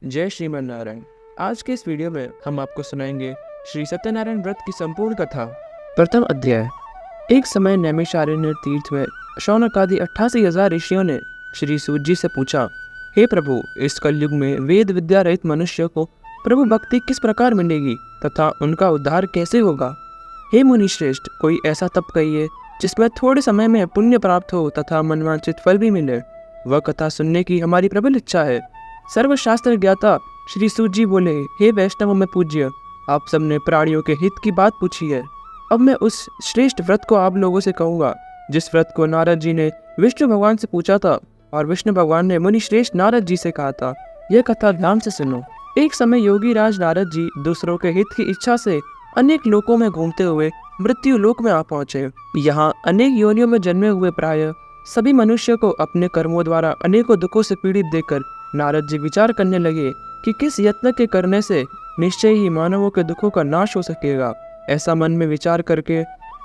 जय श्रीमन नारायण। आज के इस वीडियो में हम आपको सुनाएंगे श्री सत्यनारायण व्रत की संपूर्ण कथा। प्रथम अध्याय। एक समय नैमिषारण्य तीर्थ में शौनक आदि 88,000 ऋषियों ने श्री सूत जी से पूछा, हे प्रभु, इस कलयुग में वेद विद्या रहित मनुष्य को प्रभु भक्ति किस प्रकार मिलेगी तथा उनका उद्धार कैसे होगा? हे मुनि श्रेष्ठ, कोई ऐसा तप कहिए जिसमें थोड़े समय में पुण्य प्राप्त हो तथा मनवांछित फल भी मिले। वह कथा सुनने की हमारी प्रबल इच्छा है। सर्वशास्त्र ज्ञाता श्री सूत जी बोले, हे वैष्णव में पूज्य, आप सबने प्राणियों के हित की बात पूछी है। अब मैं उस श्रेष्ठ व्रत को आप लोगों से कहूँगा जिस व्रत को नारद जी ने विष्णु भगवान से पूछा था और विष्णु भगवान ने मुनि श्रेष्ठ नारद जी से कहा था। यह कथा ध्यान से सुनो। एक समय योगी राज नारद जी दूसरों के हित की इच्छा से अनेक लोकों में घूमते हुए मृत्यु लोक में आ पहुँचे। यहाँ अनेक योनियों में जन्मे हुए प्राय सभी मनुष्य को अपने कर्मों द्वारा अनेकों दुखों से पीड़ित देखकर नारद जी विचार करने लगे कि किस यत्न के करने से निश्चय ही मानवों के दुखों का नाश हो सकेगा। ऐसा मन में विचार करके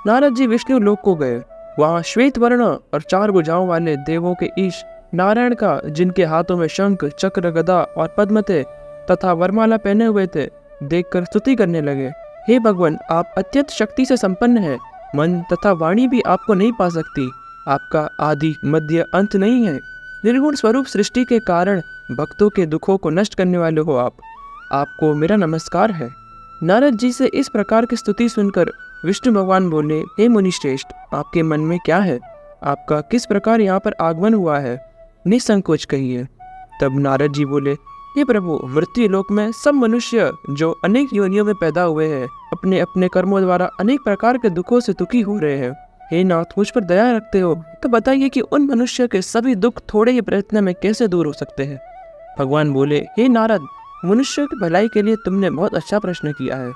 नारद जी विष्णु लोक को गए। वहाँ श्वेत वर्ण और 4 भुजाओं वाले देवों के ईश नारायण का, जिनके हाथों में शंख, चक्र, गदा और पद्म थे तथा वरमाला पहने हुए थे, देखकर स्तुति करने लगे। हे भगवान, आप अत्यंत शक्ति से संपन्न हैं। मन तथा वाणी भी आपको नहीं पा सकती। आपका आदि मध्य अंत नहीं है। निर्गुण स्वरूप सृष्टि के कारण भक्तों के दुखों को नष्ट करने वाले हो आप। आपको मेरा नमस्कार है। नारद जी से इस प्रकार की स्तुति सुनकर विष्णु भगवान बोले, हे मुनि श्रेष्ठ, आपके मन में क्या है? आपका किस प्रकार यहाँ पर आगमन हुआ है? निसंकोच कहिए। तब नारद जी बोले, हे प्रभु, मृत्यु लोक में सब मनुष्य जो अनेक योनियों में पैदा हुए हैं अपने अपने कर्मों द्वारा अनेक प्रकार के दुखों से दुखी हो रहे हैं। हे नाथ, मुझ पर दया रखते हो तो बताइए कि उन मनुष्य के सभी दुख थोड़े ही प्रयत्न में कैसे दूर हो सकते हैं? भगवान बोले, हे नारद, मनुष्य की भलाई के लिए तुमने बहुत अच्छा प्रश्न किया है।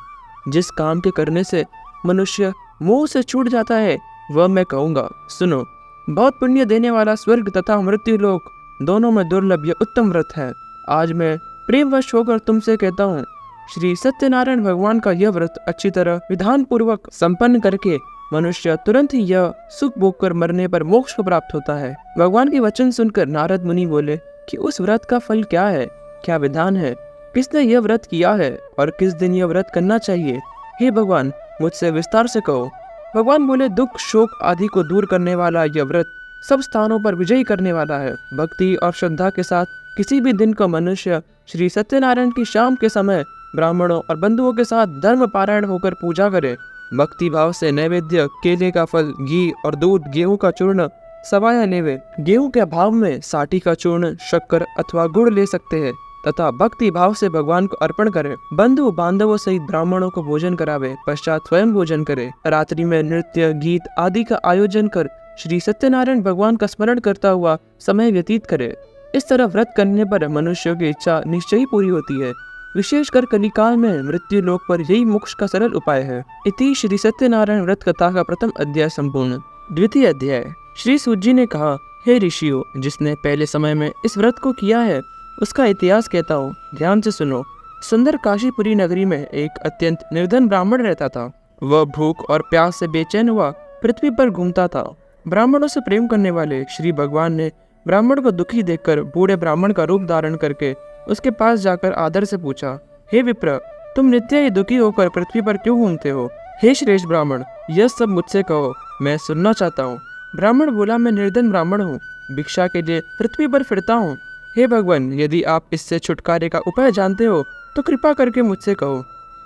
जिस काम के करने से मनुष्य मोह से छूट जाता है वह मैं कहूँगा, सुनो। बहुत पुण्य देने वाला स्वर्ग तथा मृत्यु लोक दोनों में दुर्लभ यह उत्तम व्रत है। आज मैं प्रेमवश होकर तुमसे कहता हूँ, श्री सत्यनारायण भगवान का यह व्रत अच्छी तरह विधान पूर्वक संपन्न करके मनुष्य तुरंत ही यह सुख भोग कर मरने पर मोक्ष को प्राप्त होता है। भगवान के वचन सुनकर नारद मुनि बोले कि उस व्रत का फल क्या है, क्या विधान है, किसने यह व्रत किया है और किस दिन यह व्रत करना चाहिए? हे भगवान, मुझसे विस्तार से कहो। भगवान बोले, दुख शोक आदि को दूर करने वाला यह व्रत सब स्थानों पर विजयी करने वाला है। भक्ति और श्रद्धा के साथ किसी भी दिन को मनुष्य श्री सत्यनारायण की शाम के समय ब्राह्मणों और बंधुओं के साथ धर्म पारायण होकर पूजा करे। भक्ति भाव से नैवेद्य, केले का फल, घी और दूध, गेहूं का चूर्ण, सवाया लेवे। गेहूं के अभाव में साठी का चूर्ण, शक्कर अथवा गुड़ ले सकते हैं तथा भक्ति भाव से भगवान को अर्पण करे। बंधु बांधवों सहित ब्राह्मणों को भोजन करावे, पश्चात स्वयं भोजन करे। रात्रि में नृत्य, गीत आदि का आयोजन कर श्री सत्यनारायण भगवान का स्मरण करता हुआ समय व्यतीत करे। इस तरह व्रत करने पर मनुष्यों की इच्छा निश्चय ही पूरी होती है। विशेषकर कलिकाल में मृत्यु लोक पर यही मोक्ष का सरल उपाय है। इति श्री सत्यनारायण व्रत कथा का प्रथम अध्याय संपूर्ण। द्वितीय अध्याय। श्री सूत जी ने कहा, हे ऋषियों, जिसने पहले समय में इस व्रत को किया है उसका इतिहास कहता हूँ, ध्यान से सुनो। सुंदर काशीपुरी नगरी में एक अत्यंत निर्धन ब्राह्मण रहता था। वह भूख और प्यास से बेचैन हुआ पृथ्वी पर घूमता था। ब्राह्मणों से प्रेम करने वाले श्री भगवान ने ब्राह्मण को दुखी देखकर बूढ़े ब्राह्मण का रूप धारण करके उसके पास जाकर आदर से पूछा, हे विप्र, तुम नित्य ही दुखी होकर पृथ्वी पर क्यों घूमते हो? हे श्रेष्ठ ब्राह्मण, यह सब मुझसे कहो, मैं सुनना चाहता हूँ। ब्राह्मण बोला, मैं निर्धन ब्राह्मण हूँ, भिक्षा के लिए पृथ्वी पर फिरता हूँ। हे भगवान, यदि आप इससे छुटकारे का उपाय जानते हो तो कृपा करके मुझसे कहो।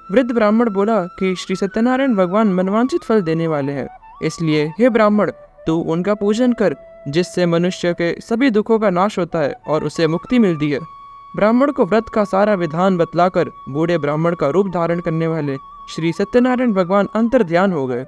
वृद्ध ब्राह्मण बोला कि श्री सत्यनारायण भगवान मनवांछित फल देने वाले हैं, इसलिए हे ब्राह्मण, तू उनका पूजन कर जिससे मनुष्य के सभी दुखों का नाश होता है और उसे मुक्ति मिलती है। ब्राह्मण को व्रत का सारा विधान बतलाकर बूढ़े ब्राह्मण का रूप धारण करने वाले श्री सत्यनारायण भगवान अंतर ध्यान हो गए।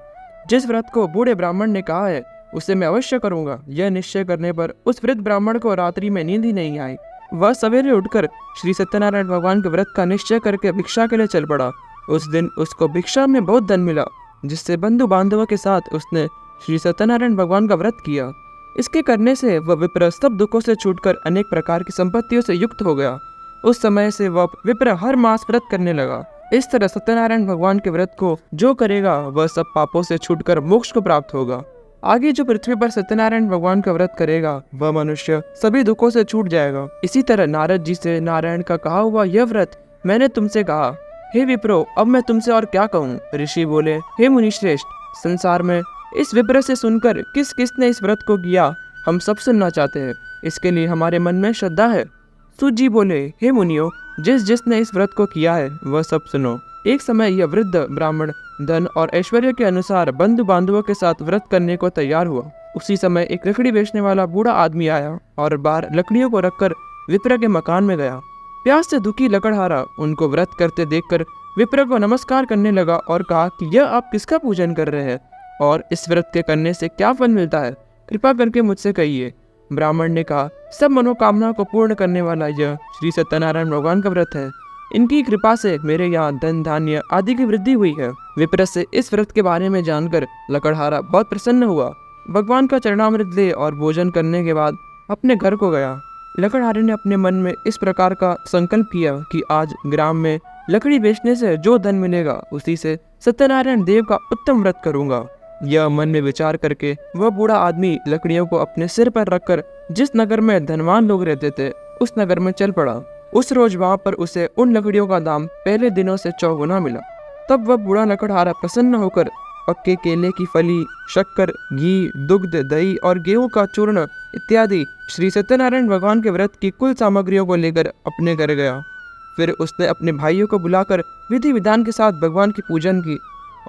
जिस व्रत को बूढ़े ब्राह्मण ने कहा है उसे मैं अवश्य करूंगा, यह निश्चय करने पर उस वृद्ध ब्राह्मण को रात्रि में नींद ही नहीं आई। वह सवेरे उठकर श्री सत्यनारायण भगवान के व्रत का निश्चय करके भिक्षा के लिए चल पड़ा। उस दिन उसको भिक्षा में बहुत धन मिला, जिससे बंधु बांधवों के साथ उसने श्री सत्यनारायण भगवान का व्रत किया। इसके करने से वह विप्र सब दुखों से छूटकर अनेक प्रकार की संपत्तियों से युक्त हो गया। उस समय से वह विप्र हर मास व्रत करने लगा। इस तरह सत्यनारायण भगवान के व्रत को जो करेगा वह सब पापों से छूटकर मोक्ष को प्राप्त होगा। आगे जो पृथ्वी पर सत्यनारायण भगवान का व्रत करेगा वह मनुष्य सभी दुखों से छूट जाएगा। इसी तरह नारद जी से नारायण का कहा हुआ यह व्रत मैंने तुमसे कहा। हे विप्रो, अब मैं तुमसे और क्या कहूँ। ऋषि बोले, हे मुनिश्रेष्ठ, संसार में इस विप्र से सुनकर किस किस ने इस व्रत को किया हम सब सुनना चाहते हैं। इसके लिए हमारे मन में श्रद्धा है। सूत जी बोले, हे मुनियो, जिस जिसने इस व्रत को किया है वह सब सुनो। एक समय यह वृद्ध ब्राह्मण धन और ऐश्वर्य के अनुसार बंधु बांधवों के साथ व्रत करने को तैयार हुआ। उसी समय एक लकड़ी बेचने वाला बूढ़ा आदमी आया और बाहर लकड़ियों को रखकर विप्र के मकान में गया। प्यास से दुखी लकड़हारा उनको व्रत करते देखकर विप्र को नमस्कार करने लगा और कहा कि यह आप किसका पूजन कर रहे हैं और इस व्रत के करने से क्या फल मिलता है, कृपा करके मुझसे कहिए। ब्राह्मण ने कहा, सब मनोकामना को पूर्ण करने वाला यह श्री सत्यनारायण भगवान का व्रत है। इनकी कृपा से मेरे यहाँ धन धान्य आदि की वृद्धि हुई है। विप्र से इस व्रत के बारे में जानकर लकड़हारा बहुत प्रसन्न हुआ। भगवान का चरणामृत ले और भोजन करने के बाद अपने घर को गया। लकड़हारे ने अपने मन में इस प्रकार का संकल्प किया कि आज ग्राम में लकड़ी बेचने से जो धन मिलेगा उसी से सत्यनारायण देव का उत्तम व्रत करूंगा। यह मन में विचार करके वह बूढ़ा आदमी लकड़ियों को अपने सिर पर रखकर जिस नगर में धनवान लोग रहते थे उस नगर में चल पड़ा। उस रोज वहां पर उसे उन लकड़ियों का दाम पहले दिनों से 4 गुना मिला। तब वह बूढ़ा लकड़हारा प्रसन्न होकर पक्के केले की फली, शक्कर, घी, दुग्ध, दही और गेहूं का चूर्ण इत्यादि श्री सत्यनारायण भगवान के व्रत की कुल सामग्रियों को लेकर अपने घर गया। फिर उसने अपने भाइयों को बुलाकर विधि विधान के साथ भगवान की पूजन की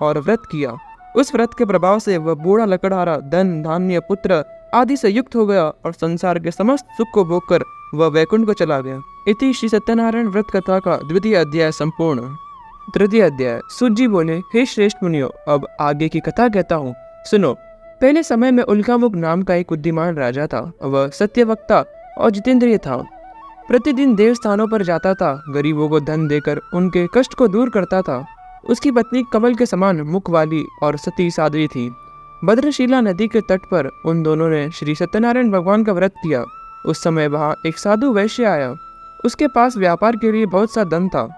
और व्रत किया। उस व्रत के प्रभाव से वह बूढ़ा लकड़हारा धन धान्य पुत्र आदि से युक्त हो गया और संसार के समस्त सुख को भोगकर वह वैकुंठ को चला गया। इति श्री सत्यनारायण व्रत कथा का द्वितीय अध्याय संपूर्ण। तृतीय अध्याय। सूत जी बोले, हे श्रेष्ठ मुनियो, अब आगे की कथा कहता हूँ, सुनो। पहले समय में उल्कामुख नाम का एक बुद्धिमान राजा था। वह सत्यवक्ता और जितेंद्रिय था। प्रतिदिन देवस्थानों पर जाता था, गरीबों को धन देकर उनके कष्ट को दूर करता था। उसकी पत्नी कमल के समान मुख वाली और सती साध्वी थी। भद्रशिला नदी के तट पर उन दोनों ने श्री सत्यनारायण भगवान का व्रत किया। उस समय वहाँ एक साधु वैश्य आया। उसके पास व्यापार के लिए बहुत सा धन था।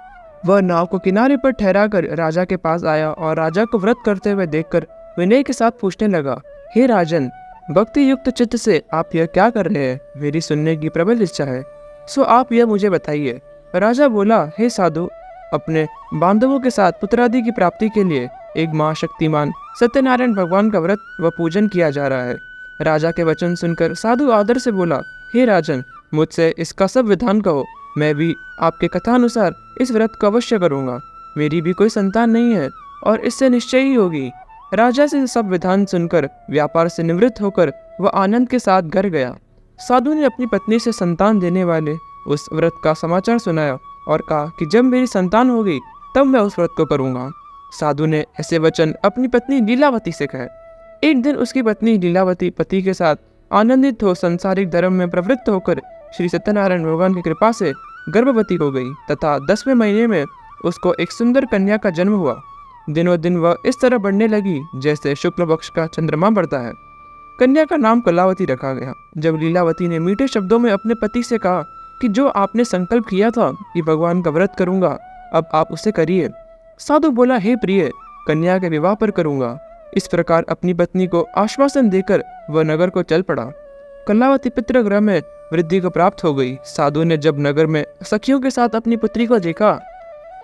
वह नाव को किनारे पर ठहराकर राजा के पास आया और राजा को व्रत करते हुए देखकर विनय के साथ पूछने लगा, हे राजन, भक्ति युक्त चित्त से आप यह क्या कर रहे हैं? मेरी सुनने की प्रबल इच्छा है, सो आप यह मुझे बताइए। राजा बोला, हे साधु, अपने बांधवों के साथ पुत्रादि की प्राप्ति के लिए एक महाशक्तिमान सत्यनारायण भगवान का व्रत व पूजन किया जा रहा है। राजा के वचन सुनकर साधु आदर से बोला, हे राजन, मुझसे इसका सब विधान कहो। मैं भी आपके कथानुसार इस व्रत को अवश्य करूंगा। मेरी भी कोई संतान नहीं है और इससे निश्चय ही होगी। राजा से सब विधान सुनकर व्यापार से निवृत्त होकर वह आनंद के साथ घर गया। साधु ने अपनी पत्नी से संतान देने वाले उस व्रत का समाचार सुनाया और कहा कि जब मेरी संतान होगी तब मैं उस व्रत को करूंगा। साधु ने ऐसे वचन अपनी पत्नी लीलावती से कहे। एक दिन उसकी पत्नी लीलावती पति के साथ आनंदित हो संसारिक धर्म में प्रवृत्त होकर श्री सत्यनारायण भगवान की कृपा से गर्भवती हो गई तथा 10वें महीने में उसको एक सुंदर कन्या का जन्म हुआ। दिनों दिन वह इस तरह बढ़ने लगी जैसे शुक्ल पक्ष का चंद्रमा बढ़ता है। कन्या का नाम कलावती रखा गया। जब लीलावती ने मीठे शब्दों में अपने पति से कहा कि जो आपने संकल्प किया था कि भगवान का व्रत करूंगा, अब आप उसे करिए। साधु बोला, हे प्रिय, कन्या के विवाह पर करूंगा। इस प्रकार अपनी पत्नी को आश्वासन देकर वह नगर को चल पड़ा। कलावती पितृगृह में वृद्धि को प्राप्त हो गई। साधु ने जब नगर में सखियों के साथ अपनी पुत्री को देखा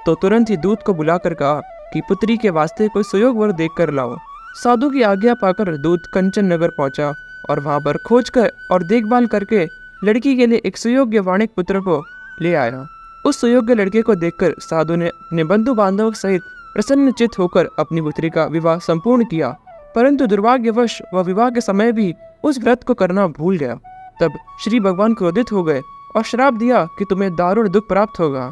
तो तुरंत ही दूत को बुलाकर कहा कि पुत्री के वास्ते कोई सुयोग वर देख कर लाओ। साधु की आज्ञा पाकर दूत कंचन नगर पहुंचा और वहां पर खोज कर और देखभाल करके लड़की के लिए एक सुयोग्य वाणिक पुत्र को ले आया। उस सुयोग्य लड़के को देखकर साधु ने अपने बंधु बांधवों सहित प्रसन्नचित होकर अपनी पुत्री का विवाह संपूर्ण किया, परंतु दुर्भाग्यवश वह विवाह के समय भी उस व्रत को करना भूल गया। तब श्री भगवान क्रोधित हो गए और श्राप दिया कि तुम्हें दारुण दुख प्राप्त होगा।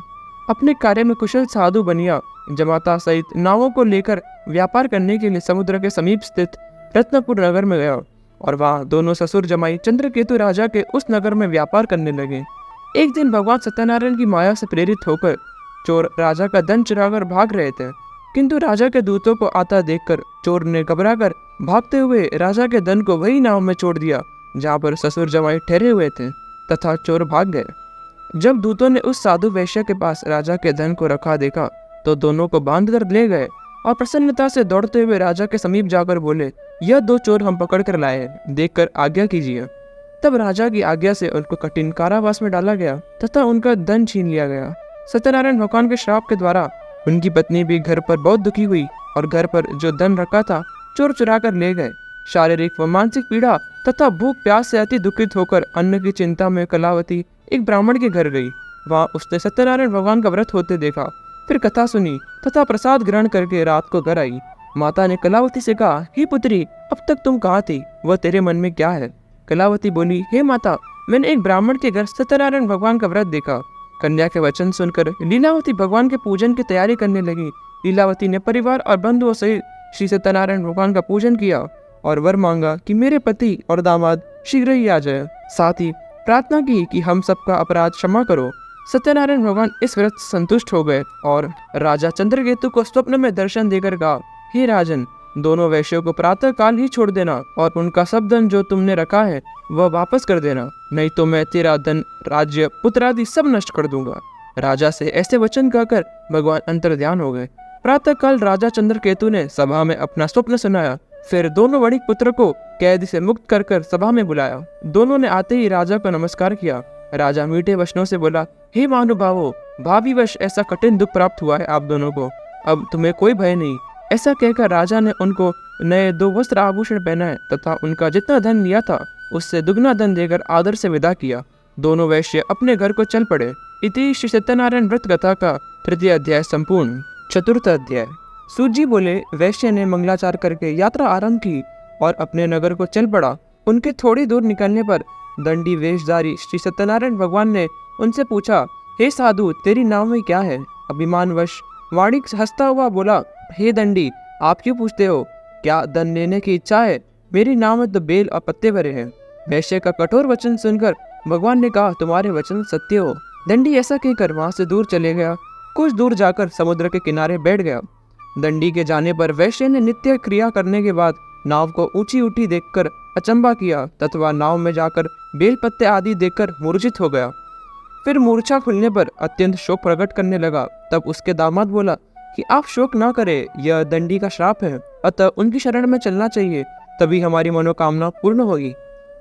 अपने कार्य में कुशल साधु बनिया जमाता सहित नावों को लेकर व्यापार करने के लिए समुद्र के समीप स्थित रत्नपुर नगर में गया और वहाँ दोनों ससुर जमाई चंद्रकेतु राजा के उस नगर में व्यापार करने लगे। एक दिन भगवान सत्यनारायण की माया से प्रेरित होकर चोर राजा का धन चुराकर भाग रहे थे, किंतु राजा के दूतों को आता देखकर चोर ने घबराकर भागते हुए राजा के धन को वही नाव में छोड़ दिया जहाँ पर ससुर जमाई ठहरे हुए थे तथा चोर भाग गए। जब दूतों ने उस साधु वैश्य के पास राजा के धन को रखा देखा तो दोनों को बांध कर ले गए और प्रसन्नता से दौड़ते हुए राजा के समीप जाकर बोले, यह 2 चोर हम पकड़ कर लाए हैं, देखकर आज्ञा कीजिए। तब राजा की आज्ञा से उनको कठिन कारावास में डाला गया तथा उनका धन छीन लिया गया। सत्यनारायण भगवान के श्राप के द्वारा उनकी पत्नी भी घर पर बहुत दुखी हुई और घर पर जो धन रखा था चोर चुरा कर ले गए। शारीरिक व मानसिक पीड़ा तथा भूख प्यास से अति दुखित होकर अन्न की चिंता में कलावती एक ब्राह्मण के घर गई। वहाँ उसने सत्यनारायण भगवान का व्रत होते देखा, फिर कथा सुनी तथा प्रसाद ग्रहण करके रात को घर आई। माता ने कलावती से कहा, हे पुत्री, अब तक तुम कहाँ थी? वह तेरे मन में क्या है? कलावती बोली, हे माता, मैंने एक ब्राह्मण के घर सत्यनारायण भगवान का व्रत देखा। कन्या के वचन सुनकर लीलावती भगवान के पूजन की तैयारी करने लगी। लीलावती ने परिवार और बंधुओं सहित श्री सत्यनारायण भगवान का पूजन किया और वर मांगा कि मेरे पति और दामाद शीघ्र ही आ जाए। साथ ही प्रार्थना की कि हम सबका अपराध क्षमा करो। सत्यनारायण भगवान इस व्रत से संतुष्ट हो गए और राजा चंद्रकेतु को स्वप्न में दर्शन देकर कहा, हे राजन, दोनों वैश्यों को प्रातः काल ही छोड़ देना और उनका सब धन जो तुमने रखा है वह वापस कर देना, नहीं तो मैं तेरा धन, राज्य, पुत्र आदि सब नष्ट कर दूंगा। राजा से ऐसे वचन कहकर भगवान अंतर्ध्यान हो गए। प्रातः काल राजा चंद्रकेतु ने सभा में अपना स्वप्न सुनाया। फिर दोनों वणिक पुत्र को कैद से मुक्त कर सभा में बुलाया। दोनों ने आते ही राजा को नमस्कार किया। राजा मीठे वचनों से बोला, हे महानुभावों, भावीवश ऐसा कठिन दुख प्राप्त हुआ है आप दोनों को, अब तुम्हें कोई भय नहीं। ऐसा कहकर राजा ने उनको नए 2 वस्त्र आभूषण पहनाए तथा उनका जितना धन लिया था उससे दुगना धन देकर आदर से विदा किया। दोनों वैश्य अपने घर को चल पड़े। इति श्री सत्यनारायण व्रत कथा का 3य अध्याय संपूर्ण। 4th अध्याय। सूत जी बोले, वैश्य ने मंगलाचार करके यात्रा आरंभ की और अपने नगर को चल पड़ा। उनके थोड़ी दूर निकलने पर दंडी वेशधारी श्री सत्यनारायण भगवान ने उनसे पूछा, हे साधु, तेरी नाम में क्या है? अभिमानवश वाणिक हंसता हुआ बोला, हे दंडी, आप क्यों पूछते हो? क्या धन लेने की इच्छा है? मेरी नाम में तो बेल और पत्ते भरे हैं। वैश्य का कठोर वचन सुनकर भगवान ने कहा, तुम्हारे वचन सत्य हो। दंडी ऐसा कहकर वहां से दूर चले गया। कुछ दूर जाकर समुद्र के किनारे बैठ गया। दंडी के जाने पर वैश्य ने नित्य क्रिया करने के बाद नाव को ऊंची उठी देखकर अचंबा किया तथा नाव में जाकर बेल पत्ते आदि देखकर मूर्छित हो गया। फिर मूर्छा खुलने पर अत्यंत शोक प्रकट करने लगा। तब उसके दामाद बोला कि आप शोक ना करें, यह दंडी का श्राप है, अतः उनकी शरण में चलना चाहिए, तभी हमारी मनोकामना पूर्ण होगी।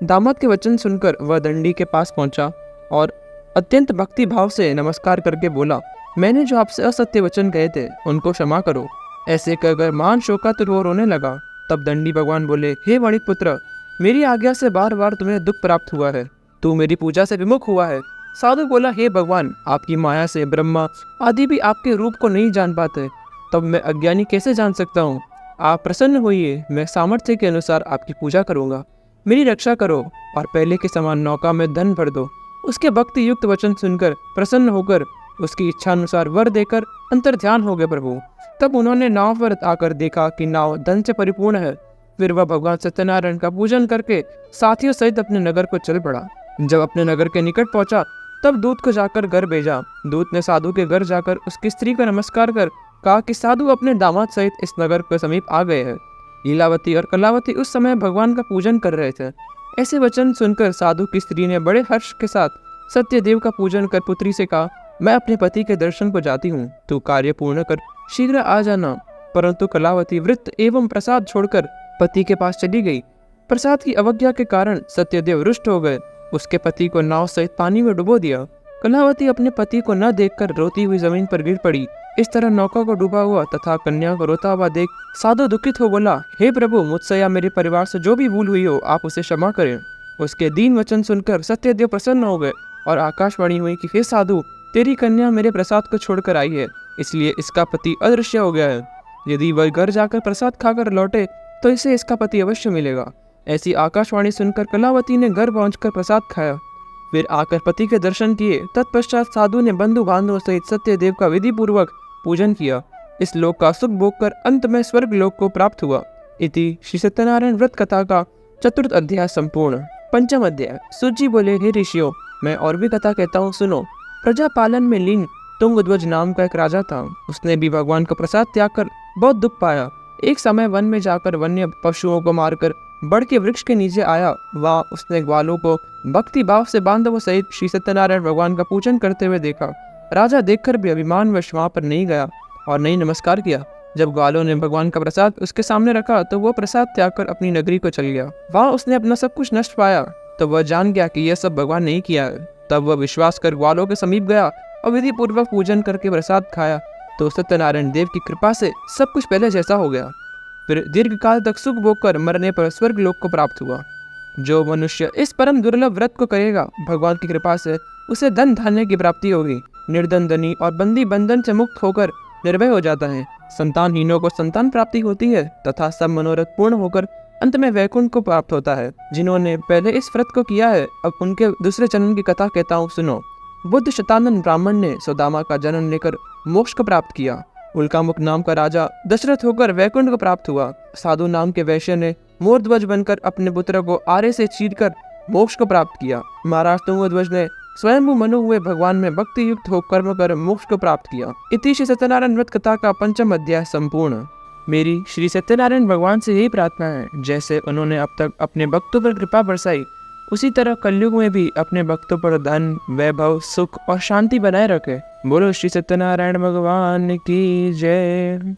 दामाद के वचन सुनकर वह दंडी के पास पहुंचा और अत्यंत भक्ति भाव से नमस्कार करके बोला, मैंने जो आपसे असत्य वचन कहे थे उनको क्षमा करो। ऐसे कहकर महान शोकातुर वो रोने लगा। तब दंडी भगवान बोले, हे वणिक पुत्र, मेरी आज्ञा से बार बार तुम्हें दुख प्राप्त हुआ है, तू मेरी पूजा से विमुख हुआ है। साधु बोला, हे भगवान, आपकी माया से ब्रह्मा आदि भी आपके रूप को नहीं जान पाते, तब मैं अज्ञानी कैसे जान सकता हूँ? आप प्रसन्न होइए, मैं सामर्थ्य के अनुसार आपकी पूजा करूँगा। मेरी रक्षा करो और पहले के समान नौका में धन भर दो। उसके भक्ति युक्त वचन सुनकर प्रसन्न होकर उसकी इच्छा अनुसार वर देकर अंतर्ध्यान हो गए प्रभु। तब उन्होंने नाव पर आकर देखा कि नाव धन से परिपूर्ण है। फिर वह भगवान सत्यनारायण का पूजन करके साथियों सहित अपने नगर को चल पड़ा। जब अपने नगर के निकट पहुंचा तब दूत को जाकर घर भेजा। दूत ने साधु के घर जाकर उसकी स्त्री को नमस्कार कर कहा कि साधु अपने दामाद सहित इस नगर के समीप आ गए हैं। लीलावती और कलावती उस समय भगवान का पूजन कर रहे थे। ऐसे वचन सुनकर साधु की स्त्री ने बड़े हर्ष के साथ सत्यदेव का पूजन कर पुत्री से कहा, मैं अपने पति के दर्शन को जाती हूँ, तू कार्य पूर्ण कर शीघ्र आ जाना। परंतु कलावती वृत्त एवं प्रसाद छोड़कर पति के पास चली गई। प्रसाद की अवज्ञा के कारण सत्यदेव रुष्ट हो गए। उसके पति को नाव सहित पानी में डुबो दिया। कलावती अपने पति को न देखकर रोती हुई जमीन पर गिर पड़ी। इस तरह नौका को डूबा हुआ तथा कन्या को रोता हुआ देख साधु दुखित हो बोला, हे प्रभु, मुझसे या मेरे परिवार से जो भी भूल हुई हो आप उसे क्षमा करें। उसके दीन वचन सुनकर सत्यदेव प्रसन्न हो गए और आकाशवाणी हुई कि हे साधु, तेरी कन्या मेरे प्रसाद को छोड़कर आई है, इसलिए इसका पति अदृश्य हो गया है। यदि वह घर जाकर प्रसाद खाकर लौटे तो इसे इसका पति अवश्य मिलेगा। ऐसी आकाशवाणी सुनकर कलावती ने घर पहुंचकर प्रसाद खाया, फिर आकर पति के दर्शन किए। तत्पश्चात साधु ने बंधु बांधवों सहित सत्यदेव का विधि पूर्वक पूजन किया। इस लोक का सुख भोग कर अंत में स्वर्ग लोक को प्राप्त हुआ। इति श्री सत्यनारायण व्रत कथा का 4th अध्याय संपूर्ण। 5th अध्याय। सूत जी बोले, हे ऋषियों, मैं और भी कथा कहता हूँ, सुनो। प्रजा पालन में लीन तुंगध्वज नाम का एक राजा था। उसने भी भगवान का प्रसाद त्याग कर बहुत दुख पाया। एक समय वन में जाकर वन्य पशुओं को मारकर बड़ के वृक्ष के नीचे आया। वहाँ उसने ग्वालों को भक्ति भाव से बांधवों सहित श्री सत्यनारायण भगवान का पूजन करते हुए देखा। राजा देखकर भी अभिमानवश वहाँ पर नहीं गया और नहीं नमस्कार किया। जब ग्वालों ने भगवान का प्रसाद उसके सामने रखा तो वो प्रसाद त्याग कर अपनी नगरी को चल गया। वहाँ उसने अपना सब कुछ नष्ट पाया तो वह जान गया कि यह सब भगवान ने ही किया है। तब वह विश्वास कर ग्वालों के समीप गया और विधि पूर्वक पूजन करके प्रसाद खाया तो सत्यनारायण देव की कृपा से सब कुछ पहले जैसा हो गया। फिर दीर्घ काल तक सुख भोग कर मरने पर स्वर्ग लोक को प्राप्त हुआ। जो मनुष्य इस परम दुर्लभ व्रत को करेगा भगवान की कृपा से उसे धन धान्य की प्राप्ति होगी। निर्धन धनी और बंदी बंधन से मुक्त होकर निर्भय हो जाता है। संतानहीनों को संतान प्राप्ति होती है तथा सब मनोरथ पूर्ण होकर अंत में वैकुंठ को प्राप्त होता है। जिन्होंने पहले इस व्रत को किया है अब उनके दूसरे जन्म की कथा कहता हूँ, सुनो। बुद्ध शतानन ब्राह्मण ने सुदामा का जन्म लेकर मोक्ष को प्राप्त किया। उल्कामुख नाम का राजा दशरथ होकर वैकुंठ को प्राप्त हुआ। साधु नाम के वैश्य ने मोरध्वज बनकर अपने पुत्र को आरे से चीरकर मोक्ष को प्राप्त किया। महाराज तुंगध्वज ने स्वयं मनु हुए भगवान में भक्ति युक्त हो कर्म कर मोक्ष को प्राप्त किया। इति श्री सत्यनारायण व्रत कथा का 5वां अध्याय संपूर्ण। मेरी श्री सत्यनारायण भगवान से यही प्रार्थना है, जैसे उन्होंने अब तक अपने भक्तों पर कृपा बरसाई उसी तरह कलयुग में भी अपने भक्तों पर धन, वैभव, सुख और शांति बनाए रखे। बोलो श्री सत्यनारायण भगवान की जय।